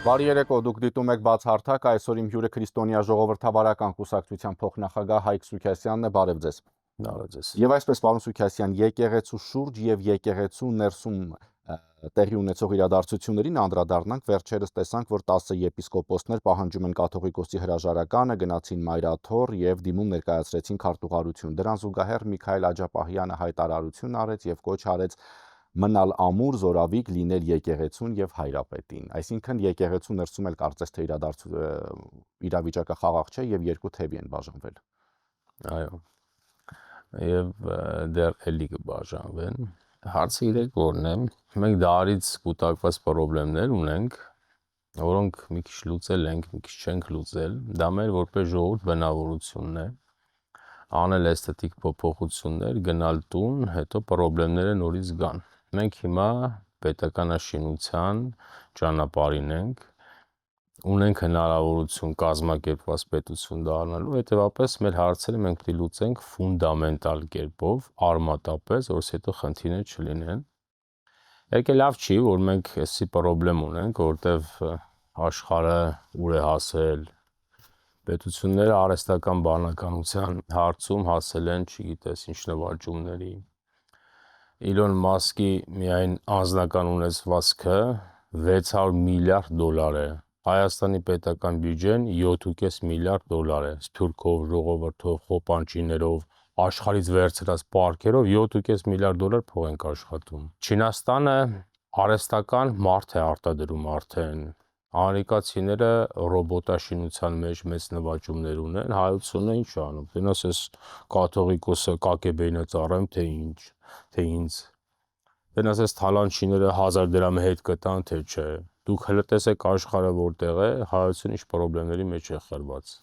Բարի երեկո, դուք դիտում եք բացհարթակ, այսօր իմ հյուրը քրիստոնյա ժողովրդավարական կուսակցության փոխնախագահ Հայկ Սուքասյանն է, բարև ձեզ։ Բարև ձեզ։ Եվ այսպես, պարոն Սուքասյան, եկեղեցու շուրջ եւ եկեղեցու ներսում տեղի ունեցող իրադարձություններին անդրադառնանք, վերջերս տեսանք, որ 10 եպիսկոպոսներ պահանջում են կաթողիկոսի հրաժարականը, գնացին Մայրաթոր եւ դիմում ներկայացրեցին քարտուղարություն։ Դրան զուգահեռ Միքայել Աջապահյանը հայտարարություն արեց եւ կոչ արեց մնալ ամուր, զորավիգ, լինել եկեղեցուն եւ հայրապետին։ Այսինքն եկեղեցու ներսում էլ կարծես թե իրավիճակը խաղաղ չէ եւ երկու թևի են բաժանվել։ Այո։ Եվ դեռ էլի կբաժանվեն։ Հարցը իրեք որն է, մենք դարից կուտակված խնդիրներ ունենք, որոնք մի քիչ լուծել ենք, մի քիչ չենք լուծել։ Դա մեր որպես ժողովուրդ բնավորությունն է։ Անել էսթետիկ փոփոխություններ, գնալ տուն, հետո խնդիրները նորից գան։ Մենք հիմա պետականաշինության ճանապարհին ենք, ունենք հնարավորություն կազմակերպված պետություն դառնալու, հետևաբար մեր հարցերը մենք պետք է լուծենք ֆունդամենտալ կերպով, արմատապես, որ հետո խնդիրներ չլինեն։ Եկե լավ չի, որ մենք էսի խնդրեմ ունենք, որտեվ աշխարհը ուր է հասել, պետությունները արհեստական բանականության հարցում հասել են, չգիտես, ինչ նվաճումների։ Իլոն Մասկի միայն անձնական ունեցվածքը 600 միլիարդ դոլար է։ Հայաստանի պետական բյուջեն 7.5 միլիարդ դոլար է։ Սփյուռքով, ժողովրդով, խոպանջիներով, աշխարհից վերցրած պարքերով 7.5 միլիարդ դոլար փող ենք աշխատում։ Չինաստանը արհեստական մարդ է արտադրում արդեն։ Ամերիկացիները ռոբոտաշինության մեջ մեծ նվաճումներ ունեն, հայությունը ինչ անում։ Դենոս էս կաթողիկոսը կակեբեին է ծառայում, թե ինչ, թե ինձ։ Դենոս էս թալանչիները 1000 դրամի հետ կտան, թե չէ։ Դուք հենց տեսեք աշխարհը որտեղ է, հայությունը ինչ խնդիրների մեջ է խրված։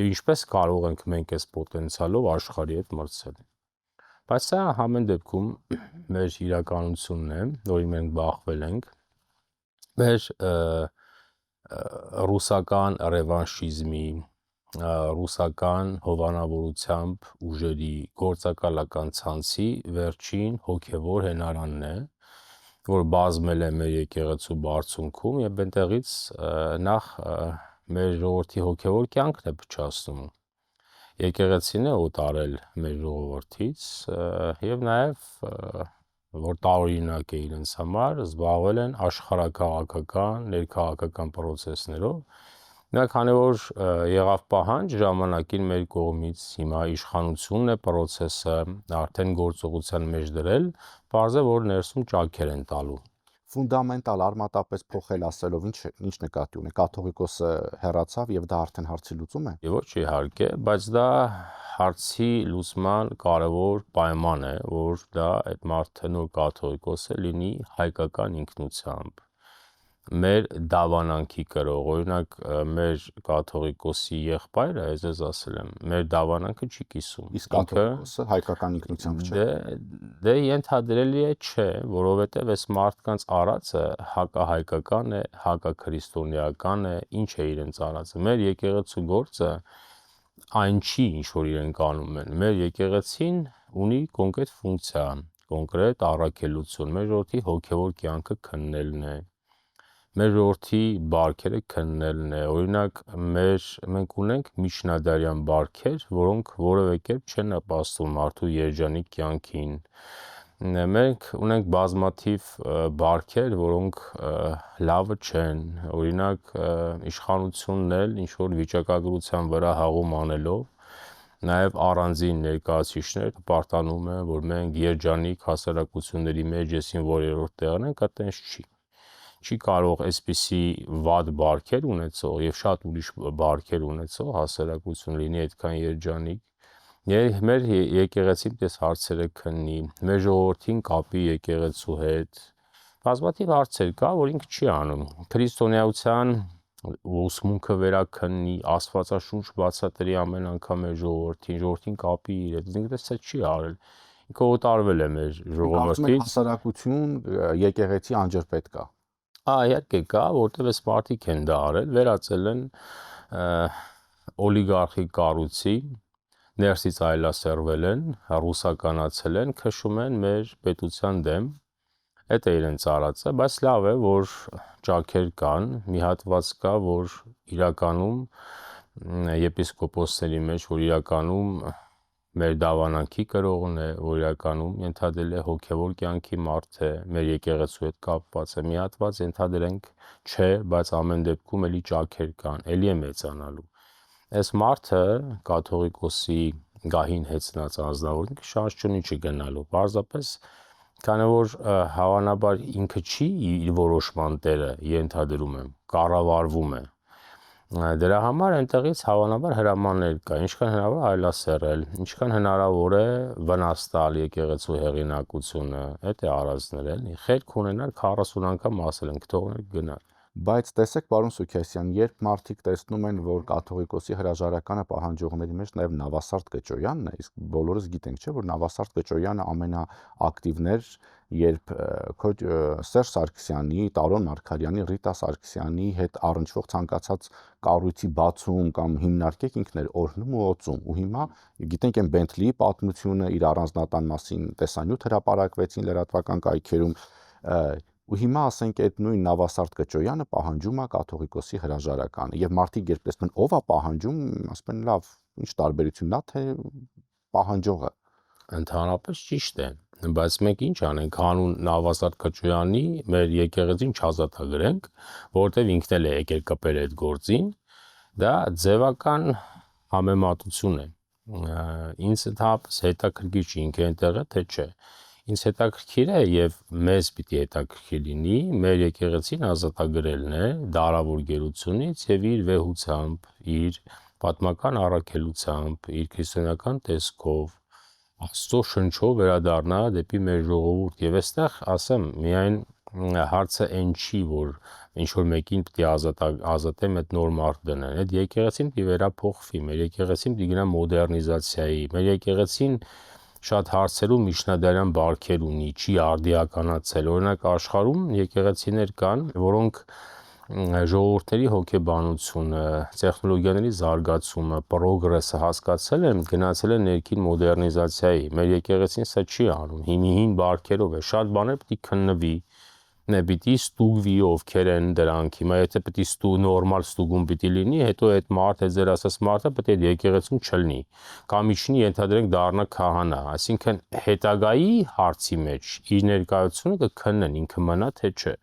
Եվ ինչպես կարող ենք մենք այս պոտենցիալով աշխարհի հետ մրցել։ Բայց սա ամեն դեպքում մեր իրականությունն է, որին մենք բախվել ենք։ Մեր ռուսական ռևանշիզմի, ռուսական հովանավորությամբ ուժերի գործակալական ցանցի վերջին հոգևոր հենարանն է, որ բազմել է մեր եկեղեցու բարձունքում եւ այնտեղից նախ մեր ժողովրդի հոգևոր կյանքն է փչացնում։ Եկեղեցին է օտարել մեր ժողովրդից եւ նաեւ որ տարօրինակ է իրենց համար, զբաղվել են աշխարհակաղակական, ներքաղաքական process-ներով։ Նա քանի որ եղավ պահանջ ժամանակին մեր կողմից, հիմա իշխանությունն է process-ը արդեն գործողության մեջ դրել, բարձր է որ ներսում ճաքեր են տալու։ Ֆունդամենտալ արմատապես փոխել ասելով ինչ նկատի ունի, կաթողիկոսը հեռացավ եւ դա արդեն հարցի լուծում է։ Ոչ իհարկե, բայց դա հարցի լուծման կարևոր պայման է, որ դա այդ մարդը նոր կաթողիկոսը լինի հայկական ինքնությամբ։ Մեր դավանանքի կրող, օրինակ մեր կաթողիկոսի եղբայրը, ես ասել եմ, մեր դավանանքը չի կիսում։ Իսկ կաթողիկոսը հայկական ինքնությամբ չէ։ Դե ենթադրելի է չէ, որովհետև այս մարդկանց արածը հակահայկական է, հակաքրիստոնեական է, ինչ է իրենց արածը։ Մեր եկեղեցու գործը այն չի, ինչ որ իրենք անում են։ Մեր եկեղեցին ունի կոնկրետ ֆունկցիա, կոնկրետ առաքելություն։ Մեր ժողովրդի հոգևոր կյանքը քննելն է։ Մեր ժողովրդի բարքերը քննելն է։ Օրինակ մենք ունենք միջնադարյան բարքեր, որոնք որևէ կերպ չեն նպաստում մարդու երջանիկ կյանքին։ Մենք ունենք բազմաթիվ բարքեր, որոնք լավը չեն։ Օրինակ իշխանությունն էլ ինչ որ վիճակագրության վրա հաղում անելով, նաև առանձին ներկայացուցիչներ պարտանում են, որ մենք երջանիկ հասարակությունների մեջ եսին որերորդ տեղն ենք, այդպես չի։ Չի կարող այսպիսի վատ բարքեր ունեցող եւ շատ ուրիշ բարքեր ունեցող հասարակություն լինի այդքան երջանիկ։ Մեր եկեղեցին պես հարցերը քննի, մեր ժողովրդին կապի եկեղեցու հետ։ Բազմաթիվ հարցեր կա, որ ինքը չի անում։ Քրիստոնեության ուսմունքը վերաքննի, աստվածաշունչ բացատրի ամեն անգամ մեր ժողովրդին կապի իր հետ։ Ինքը դա չի արել։ Ինքը օտարվել է մեր ժողովրդից։ Հասարակություն, եկեղեցի անջրպետ կա։ Իհարկե կա, որտեղ այս մարդիկ են դա արել, վերածել են օլիգարխիկ կառույցի, ներսից այլասերվել են, ռուսականացել են, քշում են մեր պետության դեմ, Էդ է իրենց արածը, բայց լավ է, որ ճաքեր կան, մի հատված կա, որ իրականում եպիսկոպոսների մեջ, որ իրականում մեր դավանանքի կրողն է, որ իրականում ենթադրել է հոգևոր կյանքի մարդ է, մեր եկեղեցու հետ կապված է, մի հատված ենթադրենք չէ, բայց ամեն դեպքում էլի ճաքեր կան, էլի է մեծանալու։ Այս մարդը կաթողիկոսի գահին հեծնած ազնվորին շանս չունի չգնալու, պարզապես քանի որ հավանաբար ինքը չի իր որոշման տերը, ենթադրում եմ, կառավարվում է։ Դրա համար այնտեղից հավանաբար հրամաններ կա, ինչքան հնարավոր այլասերել, ինչքան հնարավոր է վնաս տալ եկեղեցու հեղինակությունը, այդ է արածներ էլի, խելք ունենալ 40 անգամ ասել ենք, թողնել գնալ։ Բայց տեսեք, պարոն Սուքեսյան, երբ մարդիկ տեսնում են, որ կաթողիկոսի հրաժարականը պահանջողների մեջ նաև Նավասարդ Կճոյանն է, իսկ բոլորս գիտենք, չէ, որ Նավասարդ Կճոյանը ամենաակտիվն էր, երբ Սերժ Սարգսյանի, Տարոն Մարգարյանի, Ռիտա Սարգսյանի հետ առնչվող ցանկացած կառույցի բացում կամ հիմնարկեք ինքն էր օրհնում ու օծում, ու հիմա գիտենք այն Բենթլիի պատմությունը, իր առանձնատան մասին տեսանյութ հրապարակվեցին լրատվական կայքերում, ու հիմա ասենք այդ նույն Նավասարդ Կճոյանը պահանջում է կաթողիկոսի հրաժարականը, եւ մարդիկ երբ տեսնում են ով է պահանջում, ասում են լավ, ինչ տարբերությունն է, թե պահանջողը։ Ընդհանրապես ճիշտ է, բայց մենք ինչ անենք, հանուն Նավասարդ Կճոյանի մեր եկեղեցին չազատագրենք, որովհետև ինքն էլ է եկել կպել այդ գործին, դա ձևական համեմատություն է։ Ինձ ընդհանրապես հետաքրքիր չի ինքը այնտեղ է, թե չէ։ Ինձ հետաքրքիր է եւ մեզ պիտի հետաքրքիր լինի մեր եկեղեցին ազատագրելն է դարավոր գերությունից եւ իր վեհությամբ, իր պատմական առաքելությամբ, իր քրիստոնեական տեսքով Աստծո շնչով վերադառնա դեպի մեր ժողովուրդ եւ այստեղ ասեմ միայն հարցը այն չի, որ ինչ որ մեկին պիտի ազատեմ այդ նոր մարդ դնեն, այդ եկեղեցին պիտի վերափոխվի, մեր եկեղեցին պիտի գնա մոդեռնիզացիայի, մեր եկեղեցին շատ հարցերում միջնադարյան բարքեր ունի, չի արդիականացել, օրինակ աշխարհում եկեղեցիներ կան, որոնք ժողովուրդների հոգեբանությունը, տեխնոլոգիաների զարգացումը, պրոգրեսը հասկացել են, գնացել են ներքին մոդեռնիզացիայի, մեր եկեղեցին սա չի անում, հին բարքերով է, շատ բաներ պիտի քննվի, պիտի ստուգվի ովքեր են դրանք, հիմա եթե պիտի նորմալ ստուգում պիտի լինի, հետո այդ մարդը, ձեր ասած մարդը պետք է եկեղեցում չլինի, կամ իջնի ենթադրենք դառնա քահանա, այսինքն հետագայի հարցի մեջ իր ներկայությունը կքննեն ինքը մնա թե չէ,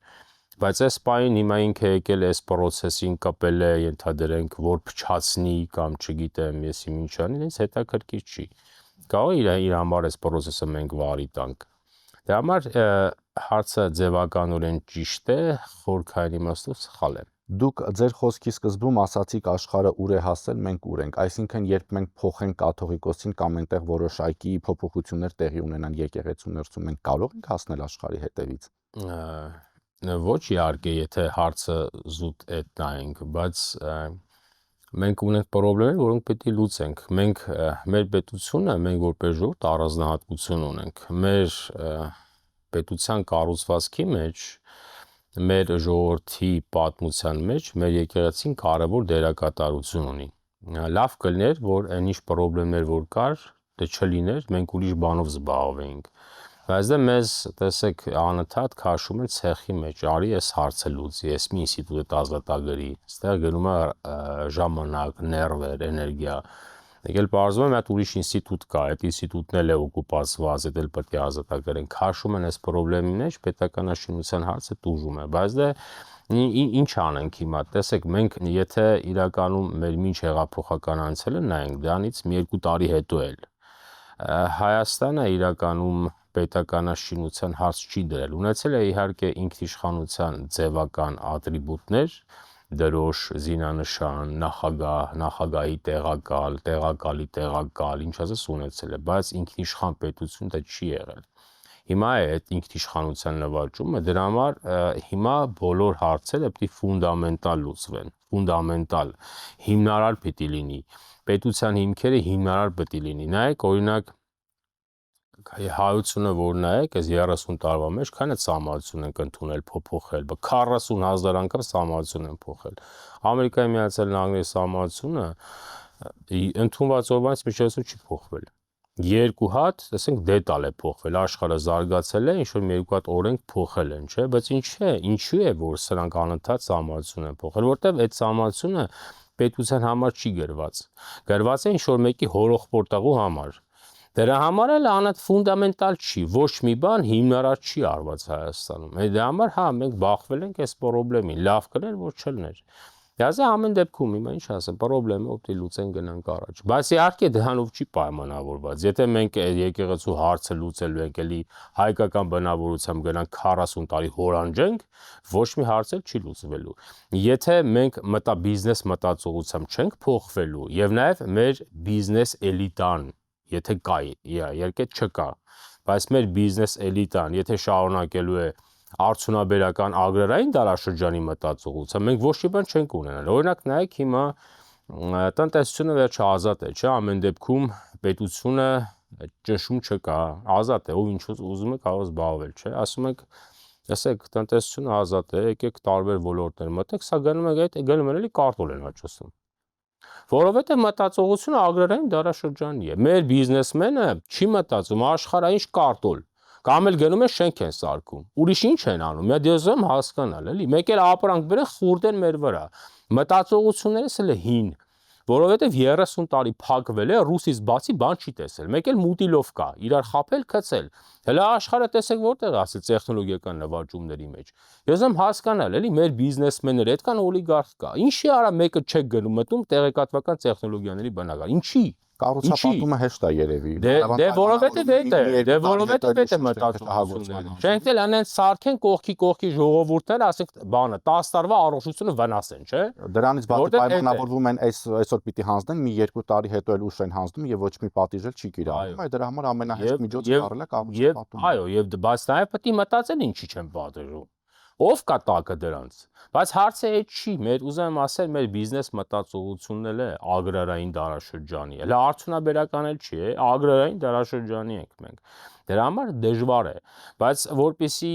բայց այս պահին հիմա ինքը եկել է այս պրոցեսին կպել է, ենթադրենք, որ փչացնի կամ չգիտեմ, եսի ինչ անի, ինձ հետաքրքիր չի, կարող է իր համար այս պրոցեսը մենք վարի տանք, դրա համար հարցը ձևականորեն ճիշտ է, խորքային իմաստով սխալ է։ Դուք ձեր խոսքի սկզբում ասացիք աշխարհը ուր է հասել, մենք ուր ենք, այսինքն երբ մենք փոխենք կաթողիկոսին կամ այնտեղ որոշակի փոփոխություններ տեղի ունենան եկեղեցու ներսում, մենք կարող ենք հասնել աշխարհի հետևից։ Ոչ իհարկե, եթե հարցը զուտ այդ նայենք, բայց մենք ունենք խնդիրներ, որոնք պետք է լուծենք։ Մենք մեր պետությունը, մենք որպես ժողովուրդ առանձնահատկություն ունենք։ Մեր պետության կառուցվածքի մեջ, մեր ժողովրդի պատմության մեջ մեր եկեղեցին կարևոր դերակատարություն ունի։ Լավ կլիներ, որ այն ինչ խնդիրներ որ կար, դե չլիներ, մենք ուրիշ բանով զբաղվեինք։ Բայց դե մեզ, տեսեք, անընդհատ քաշում են ցեխի մեջ, արի այս հարցը լուծի, այս մի ինստիտուտ ազատագրի, այստեղ գնում է ժամանակ, ներվեր, էներգիա։ Եկել պարզվում է մի հատ ուրիշ ինստիտուտ կա, այդ ինստիտուտն էլ է օկուպացված, դա էլ պետք է ազատագրեն։ Քաշում են այս խնդրի մեջ, պետականաշինության հարցը տուժում է, բայց դե ինչ անենք հիմա, տեսեք, մենք եթե իրականում մեր մինչ հեղափոխական անցյալը նայենք, դրանից մի 2 տարի հետո էլ Հայաստանը իրականում պետականաշինության հարց չի դրել, ունեցել է իհարկե ինքնիշխանության ձևական ատրիբուտներ, դրոշ, զինանշան, նախագահ, նախագահի տեղակալի տեղակալ, ինչ ասես ունեցել է, բայց ինքնիշխան պետություն դա չի եղել։ Հիմա է այդ ինքնիշխանության նվաճումը, դրա համար հիմա բոլոր հարցերը պետք է ֆունդամենտալ լուծվեն, ֆունդամենտալ, հիմնարար պետք է լինի, պետության հիմքերը հիմնարար պետք է լինի, նայեք օրինակ հայությունը որ նայեք, այս 30 տարվա մեջ քան է սահմանություն են ընդունել, փոփոխել, 40,000 անգամ սահմանություն են փոխել։ Ամերիկայի Միացյալ Նահանգների սահմանությունը ընդունված օրվանից մինչև այսօր չի փոխվել։ երկու հատ, ասենք դետալ է փոխվել, աշխարհը զարգացել է, ինչ որ մի երկու հատ օրենք փոխել են, չէ՞, բայց ինչու է, որ սրանք անընդհատ սահմանություն են փոխել, որտեվ այդ սահմանությունը պետության համար չի գրված։ Գրված է ինչ որ մեկի հորոխպորտաղու համար։ Դրա համար էլ անընդհատ ֆունդամենտալ չի, ոչ մի բան հիմնարար չի արված Հայաստանում։ Դրա համար հա մենք բախվել ենք այս խնդրին, լավ կներ, որ չլներ։ Դասը ամեն դեպքում հիմա ինչ ասեմ, խնդրեմը օգտի լուծեն գնանք առաջ։ Բայց իհարկե դրանով չի պայմանավորված։ Եթե մենք եկեղեցու հարցը լուծելու ենք, էլի հայկական բնավորությամբ գնանք 40 տարի հորանջենք, ոչ մի հարց էլ չի լուծվելու։ Եթե մենք բիզնես մտածողությամբ չենք փոխվելու եւ նաեւ մեր բիզնես էլիտան, եթե կա, իհարկե չկա, բայց մեր բիզնես էլիտան, եթե շարունակելու է արդյունաբերական ագրարային դարաշրջանի մտածողությամբ, մենք ոչ մի բան չենք ունենալ։ Օրինակ նայեք հիմա տնտեսությունը վերջը ազատ է, չէ՞, ամեն դեպքում պետությունը ճնշում չկա, ազատ է, ով ինչ ուզում է կարող զբաղվել, չէ՞։ Ասում ենք, ասեք, տնտեսությունը ազատ է, եկեք տարբեր ոլորտներ մտեք, սա գնում են էլի կարտոլ են աճեցնում։ Որովհետև մտածողությունը ագրարային դարաշրջանի է։ Մեր բիզնեսմենը չի մտածում աշխարհային կարտոլ, կամ էլ գնում են շենք են սարքում։ Ուրիշ ինչ են անում։ Մի հատ ես եմ հասկանալ, էլի։ Մեկ էլ ապրանք բերեն խուրդեն մեր վրա։ Մտածողություններս էլ հին, որովհետև 30 տարի փակվել է, ռուսից բացի բան չի տեսել։ Մեկ էլ մուտիլով կա, իրար խաբել, գցել։ Հələ աշխարհը տեսեք որտեղ է ասել տեխնոլոգիական նվաճումների մեջ։ Ես եմ հասկանալ, էլի մեր բիզնեսմենները, այդքան օլիգարխ կա։ Ինչի արա մեկը չեք գնում մտնում տեղեկատվական տեխնոլոգիաների բնակարան։ Ինչի։ Կառուցապատումը հեշտ է երևի։ Դե որովհետև այդ է մտածողությունը։ Չենք էլ անեն սարքեն կողքի ժողովուրդները, ասենք բանը 10 տարվա առողջությունը վնասեն, չէ՞։ Դրանից բացի պայմանավորվում են այսօր պիտի հանձնեն, մի 2 տարի հետո էլ ուշ են հանձնում եւ ոչ մի պատիժ էլ չի կիրառվում։ Այդ դրա համար ամենահեշտ միջոցը առել է կառուցապատումը։ Այո, եւ բայց նաեւ պետք է մտածել ինչի չեն պատժում։ Ով կա տակը դրանց։ Բայց հարցը այդ չի, ուզում եմ ասել, մեր բիզնես մտածողությունն էլ է ագրարային դարաշրջանի։ Հələ արդյունաբերական էլ չի, ագրարային դարաշրջանի ենք մենք։ Դրա համար դժվար է, բայց որպեսի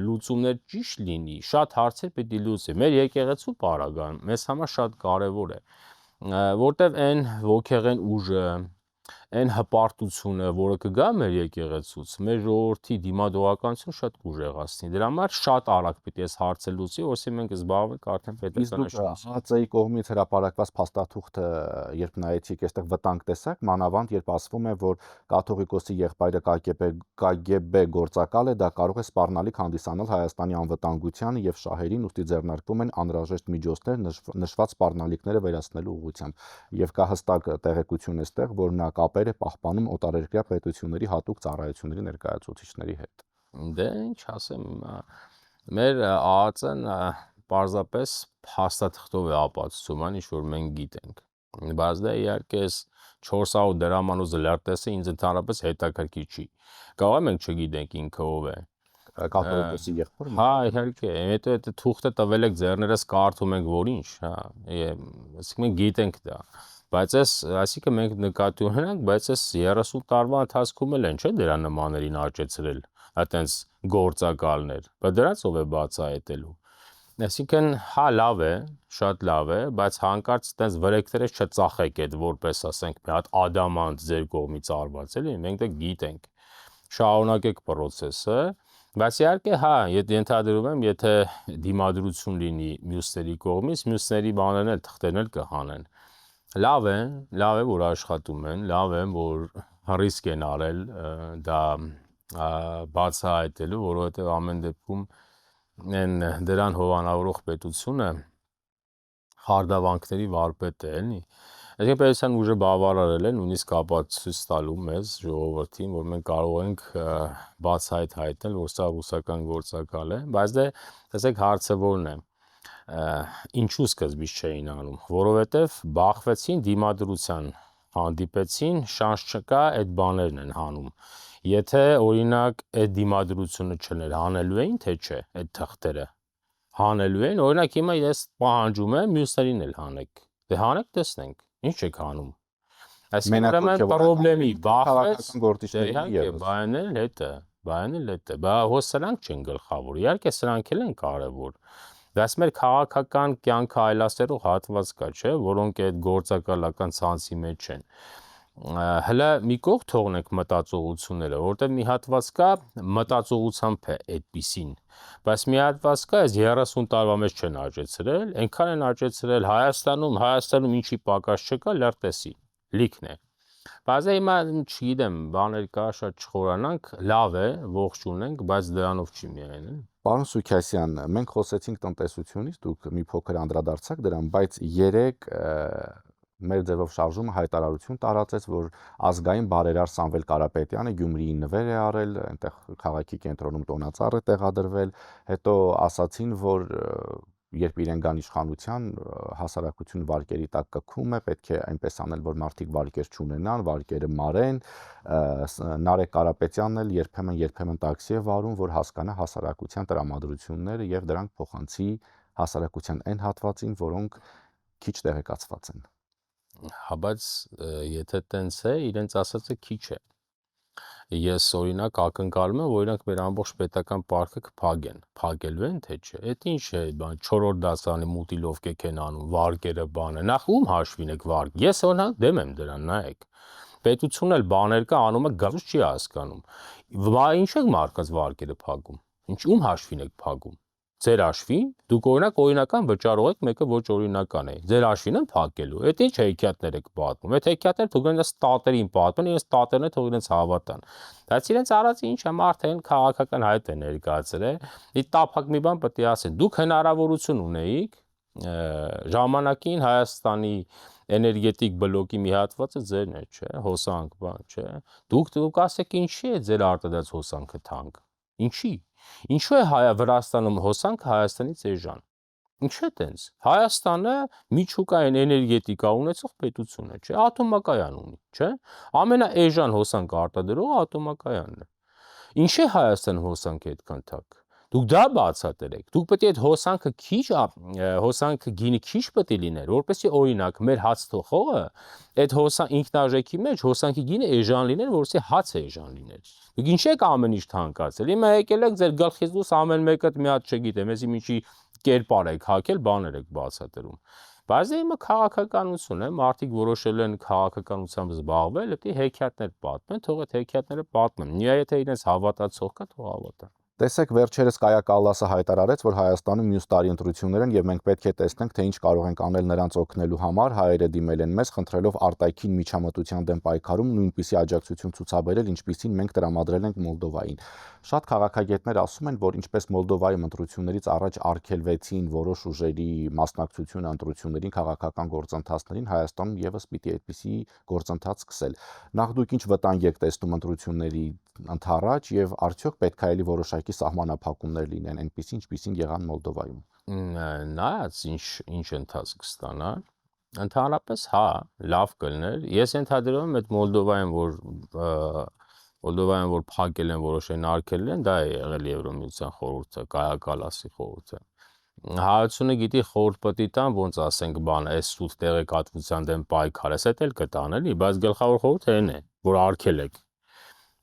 լուծումներ ճիշտ լինի, շատ հարցեր պետք է լուծի։ Մեր եկեղեցու պարագան մեզ համար շատ կարևոր է, որտեվ այն ոգեղեն ուժը, այն հպարտությունը, որը կգա մեր եկեղեցուց, մեր ժողովրդի դիմադողականությունը շատ կուժեղացնի։ Դրա համար շատ արագ պիտի այս հարցը լուծի, որովհետեւ մենք զբաղվենք արդեն պետական ՀԱԾ-ի կողմից հրապարակված փաստաթուղթը, երբ նայեցիք, այստեղ վտանգ տեսակ, մանավանդ երբ ասվում է, որ կաթողիկոսի եղբայրը KGB գործակալ է, դա կարող է սպառնալիք հանդիսանալ Հայաստանի անվտանգությանը եւ շահերին, ուստի ձեռնարկվում են անհրաժեշտ միջոցներ նշված սպառնալիքները վերացնելու ուղղությամբ։ Եվ կա հստակ տեղեկություն այստեղ, որ նա կապեր է պահպանում օտարերկրյա պետությունների հատուկ ծառայությունների ներկայացուցիչների հետ։ Դե ինչ ասեմ, մեր ԱԱԾ-ն պարզապես փաստաթղթով է ապացուցում, ինչ որ մենք գիտենք։ Բայց դա իհարկե 400 դրամանոց լրտեսը ինձ ընդհանրապես հետաքրքիր չի։ Կարող է մենք չգիտենք ինքը ով է։ Կաթողիկոսի եղբայրը։ Հա, իհարկե, հետո այդ թուղթը տվել եք ձեռներս կարդում ենք, որ ինչ, հա, ասենք մենք գիտենք դա։ Բայց այսինքն մենք նկատի ունենք, բայց այս 30 տարվա ընթացքում էլ են, չէ՞, դրա նմաններին աճեցրել, այտենց գործակալներ։ Բայց դրանց ով է բացահայտելու։ Այսինքն, հա, լավ է, շատ լավ է, բայց հանկարծ այտենց վրեքները չծախեք այդ որպես, ասենք, մի հատ ադամանտ ձեր կողմից արված, էլի, մենք դա գիտենք։ Շարունակեք process-ը, բայց իհարկե, հա, ենթադրում եմ, եթե դիմադրություն լինի մյուսների կողմից, մյուսների բաներն էլ թղթերն էլ կհանեն։ Լավ է, որ աշխատում են, լավ է, որ ռիսկ են արել դա բացահայտելու, որովհետև ամեն դեպքում դրան հովանավորող պետությունը խարդավանքների վարպետ է, էլի։ Այսինքն պետության ուժը բավարարել է, նույնիսկ ապացույց տալու մեզ ժողովրդին, որ մենք կարող ենք բացահայտել, որ սա ռուսական գործակալ է, բայց դե տեսեք հարցը որն է։ Ինչու սկզբից չէին անում, որովհետև բախվեցին դիմադրության, հանդիպեցին, շանս չկա, այդ բաներն են հանում։ Եթե օրինակ այդ դիմադրությունը չներ, հանելու էին, թե չէ, այդ թղթերը հանելու էին, օրինակ հիմա ես պահանջում եմ մյուսներին էլ հանեք։ Դե հանեք, տեսնենք, ինչ եք հանում։ Այսինքն պրոբլեմի բախվեց, բան էլ հետը, բա հո սրանք չեն գլխավոր, իհարկե սրանք էլ են կարևոր։ Բայց մեր քաղաքական կյանքը այլասերող հատված կա, չէ, որոնք այդ գործակալական ցանցի մեջ են։ հələ մի կողմ թողնենք մտածողությունները, որտեղ մի հատված կա մտածողությամբ է այդպիսին, բայց մի հատված կա այս 30 տարվա մեջ չեն աճեցրել, այնքան են աճեցրել Հայաստանում ինչի պակաս չկա, լրտեսի, լիքն է։ Բայց հիմա չգիտեմ, բաներ կա, շատ չխորանանք, լավ է, ողջ ունենք, բայց դրանով չի միայն։ Պարոն Սուքասյան, մենք խոսեցինք տնտեսությունից, դուք մի փոքր անդրադարձաք դրան, բայց երեք մեր ձևով շարժումը հայտարարություն տարածեց, որ ազգային բարերար Սամվել Կարապետյանը Գյումրիին նվեր է արել, այնտեղ քաղաքի կենտրոնում տոնածառ է տեղադրվել, հետո ասացին, որ երբ իրեն գան իշխանության, հասարակություն վարկերի տակ կքում է, պետք է այնպես անել, որ մարդիկ վարկեր չունենան, վարկերը մարեն, Նարեկ Կարապետյանն էլ երբեմն տաքսի է վարում, որ հասկանա հասարակության տրամադրությունները եւ դրանք փոխանցի հասարակության այն հատվածին, որոնք քիչ տեղեկացված են։ Հա, բայց եթե տենց է, իրենց ասածը քիչ է։ Ես օրինակ ակնկալում եմ, որ իրանք մեր ամբողջ պետական պարկը կփակեն, փակելու են թե չէ։ Այդ ինչ է, բան 4-րդ դասարանի մուտիլովկեք են անում, վարկերը բանը։ Նախ ում հաշվին եք վարկ։ Ես օրինակ դեմ եմ դրան, նայեք։ Պետությունն էլ բաներ կա անում է գալուց չի հասկանում։ Ինչ եք մարդկանց վարկերը փակում։ Ինչ ում հաշվին եք փակում։ Ձեր հաշվին, դուք օրինական վճարող եք, մեկը ոչ օրինական է։ Ձեր հաշվին են փակելու։ Այդ ինչ հեքիաթներ եք պատմում։ Այդ հեքիաթները թող իրենց ստատերին պատմեն, իրենց ստատերն է թող իրենց հավատան։ Բայց իրենց արածը ինչ է, մարդը են քաղաքական հայտ է ներկայացրել։ Ի տափակ մի բան պետք է ասեն։ Դուք հնարավորություն ունեիք ժամանակին Հայաստանի էներգետիկ բլոկի մի հատվածը ձերն է, չէ, հոսանք, բան, չէ։ Դուք ասեք ինչի է ձեր արտադրած հոսանքը թանկ։ Ինչի։ Ինչու է Վրաստանում հոսանքը Հայաստանից էժան։ Ինչու է տենց։ Հայաստանը միջուկային էներգետիկա ունեցող պետություն է, չէ, ատոմակայան ունի, չէ։ Ամենաէժան հոսանքը արտադրողը ատոմակայանն է։ Ինչի է Հայաստանը հոսանքը այդքան թանկ։ Դուք դա բացատրեք։ Դուք պետք է այդ հոսանքը գինը քիչ պետք է լիներ, որպեսզի օրինակ մեր հաց թողողը այդ ինքնարժեքի մեջ հոսանքի գինը էժան լիներ, որպեսզի հացը էժան լիներ։ Դուք ինչ եք ամեն ինչ թանկացել։ Հիմա եկել եք ձեր գլխից դուրս ամեն մեկը մի հատ չգիտեմ, էսի ինչի կերպար եք հակել, բաներ եք բացատրում։ Բայց հիմա քաղաքականություն է, մարդիկ որոշել են քաղաքականությամբ զբաղվել, պետք է հեքիաթներ պատմեն, թող այդ հեքիաթները պատմեն։ Միայն եթե իրենց հավատացող կա, թող հավատան։ Տեսեք, վերջերս Կայա Կալլասը հայտարարեց, որ Հայաստանում մյուս տարի ընտրություններ են եւ մենք պետք է տեսնենք, թե ինչ կարող ենք անել նրանց օգնելու համար։ Հայերը դիմել են մեզ, խնդրելով արտաքին միջամտության դեմ պայքարում նույնպիսի աջակցություն ցուցաբերել, ինչպիսին մենք տրամադրել ենք Մոլդովային։ Շատ քաղաքագետներ ասում են, որ ինչպես Մոլդովայում ընտրություններից առաջ արգելվեցին որոշ ուժերի մասնակցությունը ընտրություններին, քաղաքական գործընթացներին, Հայաստանում եւս պիտի այդպիսի գործընթաց սկսել։ Նախ դուք ինչ վտանգ եք տեսնում ընտրությունների ընթառաջ եւ արդյոք պետք է էլի որոշակի սահմանափակումներ լինեն, այնպիսի ինչպիսին եղան Մոլդովայում։ Նայած ինչ ընթացք կստանա, ընդհանրապես հա, լավ կլներ։ Ես ենթադրում եմ այդ Մոլդովայում որ փակել են, որոշեն արգելել են, դա է եղել Եվրոմիության խորհուրդը, Կայա Կալլասի խորհուրդը։ Հայությունը գիտի խորհուրդ պետք է տան, ոնց ասենք, բանը, այս սուտ տեղեկատվության դեմ պայքարը, դա էլ կտան էլի, բայց գլխավոր խորհուրդը այն է, որ արգելեք։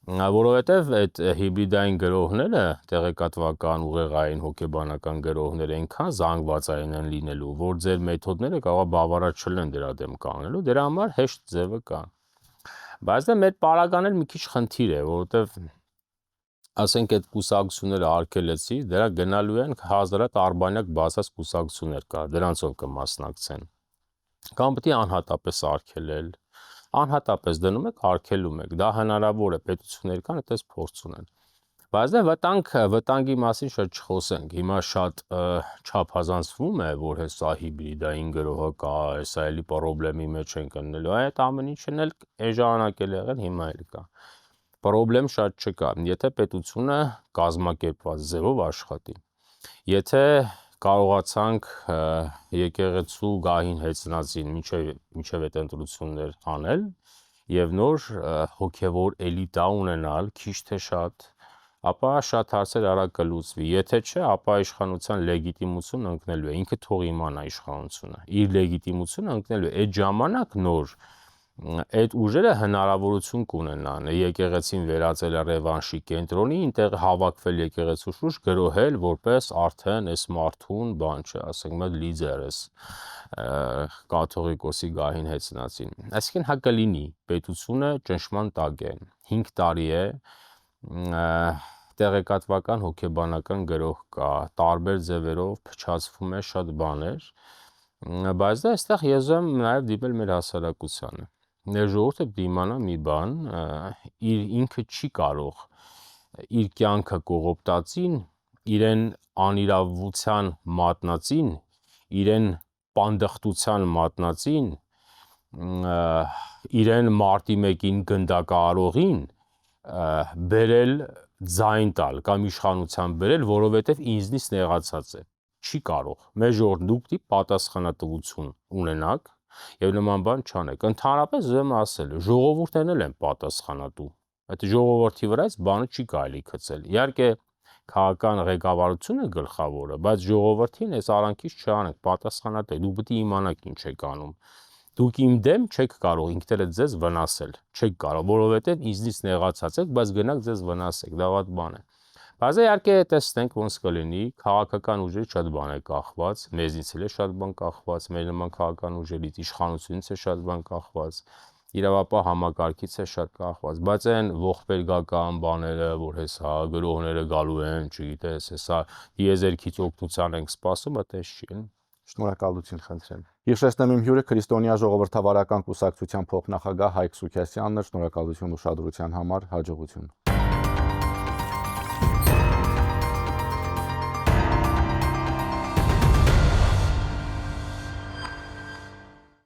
Որովհետև այդ հիբրիդային գրողները, տեղեկատվական, ուղեղային, հոգեբանական գրողները այնքան զանգվածային են լինելու, որ ձեր մեթոդները կարող է բավարար չլինեն դրա դեմ կանգնելու, դրա համար հեշտ ձևը կա։ Բայց դա մեր պարագան էլ մի քիչ խնդիր է, որովհետև ասենք այդ կուսակցությունները արգելեցի, դրա գնալու են հազարատ արբանյակ բացած կուսակցություններ կա, դրանցով կմասնակցեն։ Կամ պետք է անհատապես արգելել։ Անհատապես դնում եք, արգելում եք, դա հնարավոր է, պետություններ կան, այդպես փորձ ունեն։ Բայց դա վտանգի մասին շատ չխոսենք, հիմա շատ չափազանցվում է, որ հեսա հիբրիդային գրողը կա, հեսա էլի պրոբլեմի մեջ են կնելու, այդ ամեն ինչն էլ այն ժամանակ էլ եղել, հիմա էլ կա։ Պրոբլեմ շատ չկա, եթե պետությունը կազմակերպված ձևով աշխատի։ Եթե կարողացանք եկեղեցու գահին հեծնածին մինչև այդ ընտրություններ անել եւ նոր հոգեվոր էլիտա ունենալ, քիչ թե շատ, ապա շատ հարցեր արագ կլուծվի։ Եթե չէ, ապա իշխանության լեգիտիմությունը ընկնելու է, ինքը թող իմանա իշխանությունը։ Իր լեգիտիմությունը ընկնելու է, այդ ժամանակ նոր այդ ուժերը հնարավորություն կունենան եկեղեցին վերածել ռևանշի կենտրոնի, այնտեղ հավաքվել եկեղեցու շուրջ գրոհել որպես արդեն այս մարդուն, բան չէ, ասենք մոտ լիդերս։ կաթողիկոսի գահին հեծնացին։ Այսինքն հա կլինի պետությունը ճնշման տակ է 5 տարի է տեղեկատվական հոգեբանական գրող կա, տարբեր ձևերով փչացվում է շատ բաներ, բայց դա այստեղ ես եմ նաև դիմել մեր հասարակությանը։ Մեր ժողովուրդը դիմանա մի բան, ինքը չի կարող իր կյանքը կողոպտածին, իրեն անիրավության մատնածին, իրեն պանդխտության մատնածին, իրեն մարտի 1-ին գնդակահարողին բերել ձայն տալ կամ իշխանության բերել, որովհետև ինձնից նեղացած է։ Չի կարող։ Մեր ժողովուրդ դուք դի պատասխանատվություն ունենաք եւ նման բան չանեք։ Ընդհանրապես ուզում եմ ասել, ժողովուրդներն էլ են պատասխանատու։ Այդ ժողովրդի վրա այս բանը չի կարելի գցել։ Իհարկե քաղաքական ղեկավարությունը գլխավորը, բայց ժողովրդին այս արանքից չանեք, պատասխանատու։ Դուք պետք է իմանաք ինչ եք անում։ Դուք իմ դեմ չեք կարող ինքներդ ձեզ վնասել, չեք կարող, որովհետև ինձնից նեղացած եք, բայց գնաք ձեզ վնասեք, դա վատ բան է։ Բայց իհարկե տեսնենք ոնց կլինի, քաղաքական ուժերից շատ բան է կախված, մեզնից էլ է շատ բան կախված, մեր նման քաղաքական ուժերից, իշխանությունից է շատ բան կախված, իրավապահ համակարգից է շատ կախված, բայց այն ողբերգական բաները, որ հեսա գրողները գալու են, չգիտես, հեսա եզերքից օգնության ենք սպասում, այդպես չի։ Շնորհակալություն խնդրեմ։ Հիշեցնեմ իմ հյուրը Քրիստոնյա ժողովրդավարական կուսակցության փոխնախագահ Հայկ Սուքասյանն է։ Շնորհակալություն ուշադրության համար, հաջողություն։